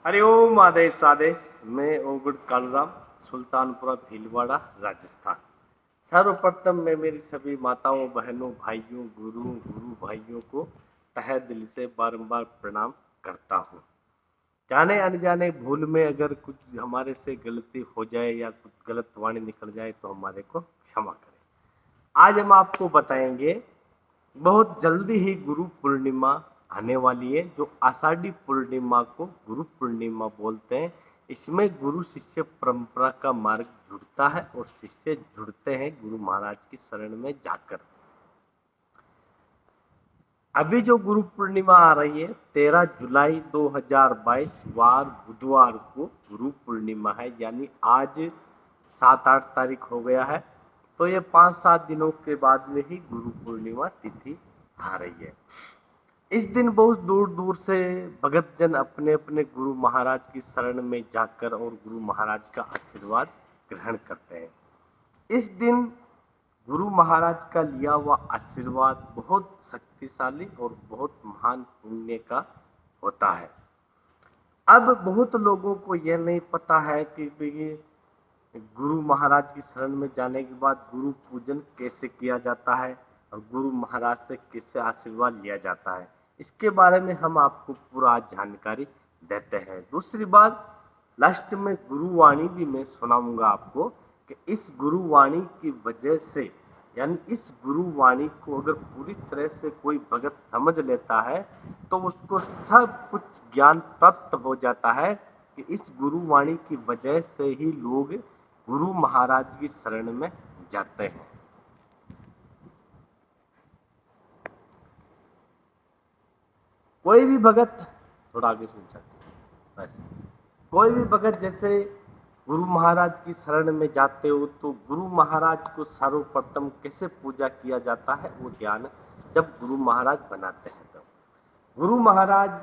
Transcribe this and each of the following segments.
हरिओम आदेश आदेश। मैं ओगुड कालराम, सुल्तानपुरा भीलवाड़ा, राजस्थान। सर्वप्रथम मैं मेरी सभी माताओं, बहनों, भाइयों, गुरु भाइयों को तहे दिल से बारंबार प्रणाम करता हूँ। जाने अनजाने भूल में अगर कुछ हमारे से गलती हो जाए या कुछ गलत वाणी निकल जाए तो हमारे को क्षमा करें। आज हम आपको बताएंगे, बहुत जल्दी ही गुरु पूर्णिमा आने वाली है, जो आषाढ़ी पूर्णिमा को गुरु पूर्णिमा बोलते हैं। इसमें गुरु शिष्य परंपरा का मार्ग जुड़ता है और शिष्य जुड़ते हैं गुरु महाराज की शरण में जाकर। अभी जो गुरु पूर्णिमा आ रही है 13 जुलाई 2022 वार बुधवार को गुरु पूर्णिमा है, यानी आज 7-8 तारीख हो गया है, तो ये 5-7 दिनों के बाद में ही गुरु पूर्णिमा तिथि आ रही है। इस दिन बहुत दूर दूर से भगत जन अपने अपने गुरु महाराज की शरण में जाकर और गुरु महाराज का आशीर्वाद ग्रहण करते हैं। इस दिन गुरु महाराज का लिया हुआ आशीर्वाद बहुत शक्तिशाली और बहुत महान पुण्य का होता है। अब बहुत लोगों को यह नहीं पता है कि गुरु महाराज की शरण में जाने के बाद गुरु पूजन कैसे किया जाता है और गुरु महाराज से कैसे आशीर्वाद लिया जाता है। इसके बारे में हम आपको पूरा जानकारी देते हैं। दूसरी बात, लास्ट में गुरुवाणी भी मैं सुनाऊंगा आपको कि इस गुरुवाणी की वजह से, यानी इस गुरुवाणी को अगर पूरी तरह से कोई भगत समझ लेता है तो उसको सब कुछ ज्ञान प्राप्त हो जाता है कि इस गुरुवाणी की वजह से ही लोग गुरु महाराज की शरण में जाते हैं। कोई भी भगत, थोड़ा आगे सुन सकते हैं, कोई भी भगत जैसे गुरु महाराज की शरण में जाते हो तो गुरु महाराज को सर्वप्रथम कैसे पूजा किया जाता है वो ज्ञान जब गुरु महाराज बनाते हैं तो गुरु महाराज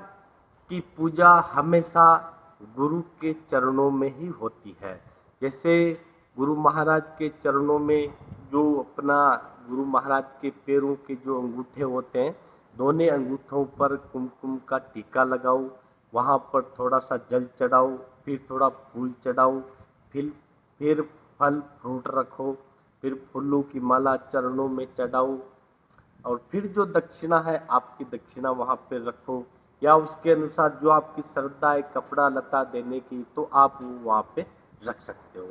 की पूजा हमेशा गुरु के चरणों में ही होती है। जैसे गुरु महाराज के चरणों में जो अपना गुरु महाराज के पैरों के जो अंगूठे होते हैं, दोनों अंगूठों पर कुमकुम का टीका लगाओ, वहाँ पर थोड़ा सा जल चढ़ाओ, फिर थोड़ा फूल चढ़ाओ, फिर फल फ्रूट रखो, फिर फूलों की माला चरणों में चढ़ाओ और फिर जो दक्षिणा है आपकी दक्षिणा वहाँ पे रखो, या उसके अनुसार जो आपकी श्रद्धा है कपड़ा लता देने की तो आप वो वहाँ पे रख सकते हो।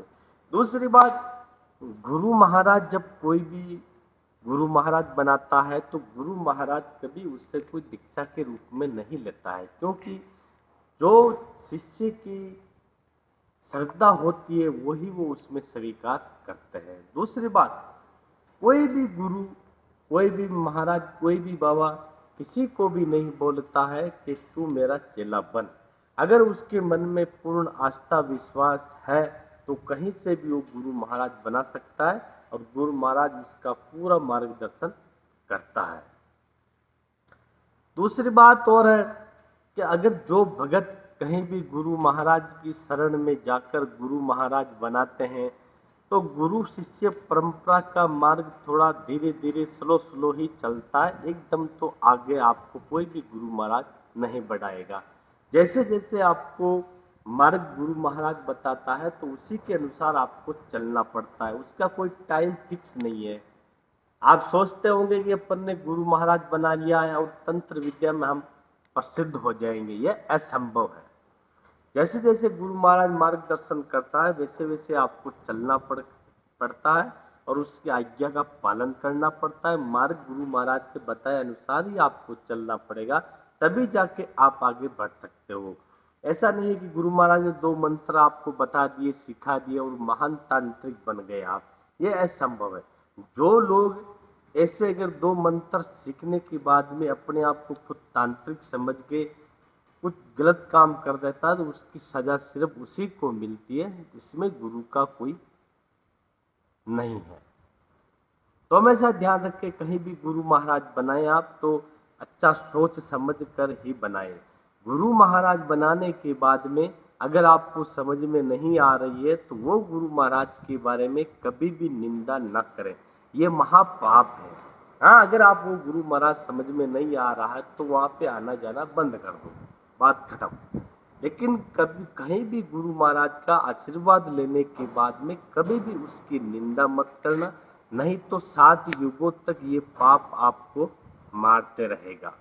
दूसरी बात, गुरु महाराज जब कोई भी गुरु महाराज बनाता है तो गुरु महाराज कभी उससे कोई दीक्षा के रूप में नहीं लेता है, क्योंकि जो शिष्य की श्रद्धा होती है वही वो उसमें स्वीकार करते हैं। दूसरी बात, कोई भी गुरु, कोई भी महाराज, कोई भी बाबा किसी को भी नहीं बोलता है कि तू मेरा चेला बन। अगर उसके मन में पूर्ण आस्था विश्वास है तो कहीं से भी वो गुरु महाराज बना सकता है और गुरु महाराज उसका पूरा मार्गदर्शन करता है। दूसरी बात और है कि अगर जो भगत कहीं भी गुरु महाराज की शरण में जाकर गुरु महाराज बनाते हैं तो गुरु शिष्य परंपरा का मार्ग थोड़ा धीरे धीरे स्लो ही चलता है, एकदम तो आगे आपको कोई भी गुरु महाराज नहीं बढ़ाएगा। जैसे जैसे आपको मार्ग गुरु महाराज बताता है तो उसी के अनुसार आपको चलना पड़ता है, उसका कोई टाइम फिक्स नहीं है। आप सोचते होंगे कि अपन ने गुरु महाराज बना लिया है और तंत्र विद्या में हम प्रसिद्ध हो जाएंगे, यह असंभव है। जैसे जैसे गुरु महाराज मार्गदर्शन करता है वैसे वैसे आपको चलना पड़ता है और उसकी आज्ञा का पालन करना पड़ता है। मार्ग गुरु महाराज के बताए अनुसार ही आपको चलना पड़ेगा, तभी जाके आप आगे बढ़ सकते हो। ऐसा नहीं है कि गुरु महाराज ने 2 मंत्र आपको बता दिए, सिखा दिए और महान तांत्रिक बन गए आप, ये असंभव है। जो लोग ऐसे अगर 2 मंत्र सीखने के बाद में अपने आप को खुद तांत्रिक समझ के कुछ गलत काम कर देता है तो उसकी सजा सिर्फ उसी को मिलती है, इसमें गुरु का कोई नहीं है। तो हमेशा ध्यान रखें, कहीं भी गुरु महाराज बनाए आप तो अच्छा सोच समझ कर ही बनाए। गुरु महाराज बनाने के बाद में अगर आपको समझ में नहीं आ रही है तो वो गुरु महाराज के बारे में कभी भी निंदा न करें, ये महापाप है। हाँ, अगर आप वो गुरु महाराज समझ में नहीं आ रहा है तो वहाँ पे आना जाना बंद कर दो, बात खत्म। लेकिन कभी कहीं भी गुरु महाराज का आशीर्वाद लेने के बाद में कभी भी उसकी निंदा मत करना, नहीं तो 7 युगों तक ये पाप आपको मारते रहेगा।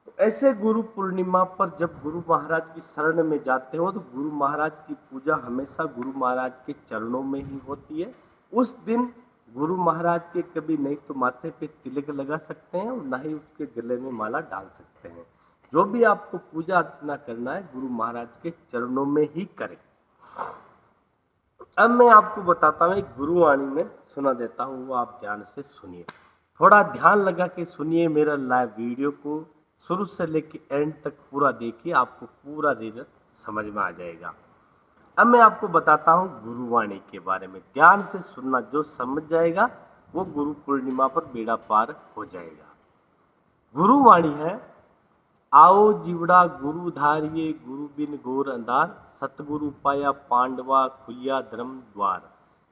तो ऐसे गुरु पूर्णिमा पर जब गुरु महाराज की शरण में जाते हो तो गुरु महाराज की पूजा हमेशा गुरु महाराज के चरणों में ही होती है। उस दिन गुरु महाराज के कभी नहीं तो माथे पे तिलक लगा सकते हैं और ना ही उसके गले में माला डाल सकते हैं। जो भी आपको पूजा अर्चना करना है गुरु महाराज के चरणों में ही करें। अब मैं आपको बताता हूँ, एक गुरुवाणी में सुना देता हूँ, वो आप ध्यान से सुनिए। थोड़ा ध्यान लगा के सुनिए मेरा लाइव वीडियो को, शुरू से लेकर एंड तक पूरा देखिए, आपको पूरा रिजल्ट समझ में आ जाएगा। अब मैं आपको बताता हूँ गुरुवाणी के बारे में, ध्यान से सुनना, जो समझ जाएगा वो गुरु पूर्णिमा पर बेड़ा पार हो जाएगा। गुरुवाणी है, आओ जीवड़ा गुरु धारिये गुरु बिन घोर अंधार, सतगुरु पाया पांडवा खुलिया धर्म द्वार।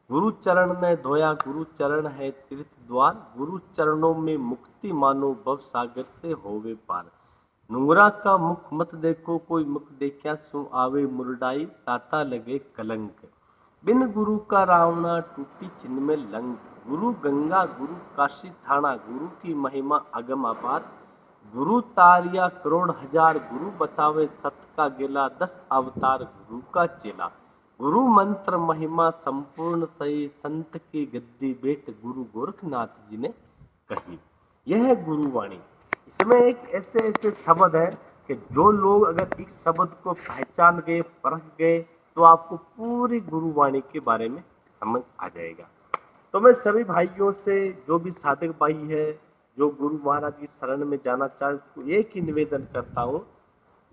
गुरु चरण ने धोया गुरु चरण है तीर्थ द्वार, गुरु चरणों में मुक्ति मानो भव सागर से होवे पार। नुंगरा का मुख मत देखो कोई मुख देखा सो आवे मुरडाई, ताता लगे कलंक। बिन गुरु का रावणा टूटी चिन्ह में लंक। गुरु गंगा गुरु काशी थाना, गुरु की महिमा अगम अपार। गुरु तारिया करोड़ हजार, गुरु बतावे सत का गिला 10 अवतार गुरु का चेला। गुरु मंत्र महिमा संपूर्ण सही, संत की गद्दी भेंट गुरु गोरखनाथ जी ने कही। यह है गुरुवाणी। इसमें एक ऐसे ऐसे शब्द है कि जो लोग अगर इस शब्द को पहचान गए, परख गए, तो आपको पूरी गुरुवाणी के बारे में समझ आ जाएगा। तो मैं सभी भाइयों से, जो भी साधक भाई है, जो गुरु महाराज की शरण में जाना चाहे, तो एक ही निवेदन करता हूँ,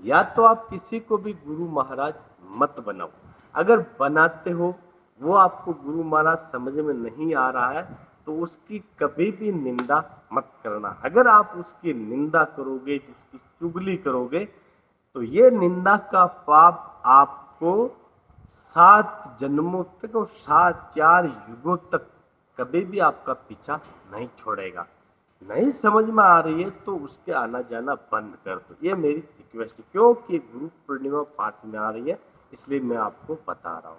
या तो आप किसी को भी गुरु महाराज मत बनाओ। अगर बनाते हो, वो आपको गुरु महाराज समझ में नहीं आ रहा है, तो उसकी कभी भी निंदा मत करना। अगर आप उसकी निंदा करोगे, उसकी चुगली करोगे, तो ये निंदा का पाप आपको 7 जन्मों तक और 4 युगों तक कभी भी आपका पीछा नहीं छोड़ेगा। नहीं समझ में आ रही है तो उसके आना जाना बंद कर दो, ये मेरी रिक्वेस्ट है, क्योंकि गुरु पूर्णिमा पास में आ रही है, इसलिए मैं आपको बता रहा हूँ।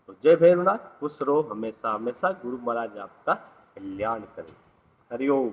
तो जय भैरवनाथ, खुश रहो हमेशा हमेशा, गुरु महाराज आपका कल्याण करें। हरिओम।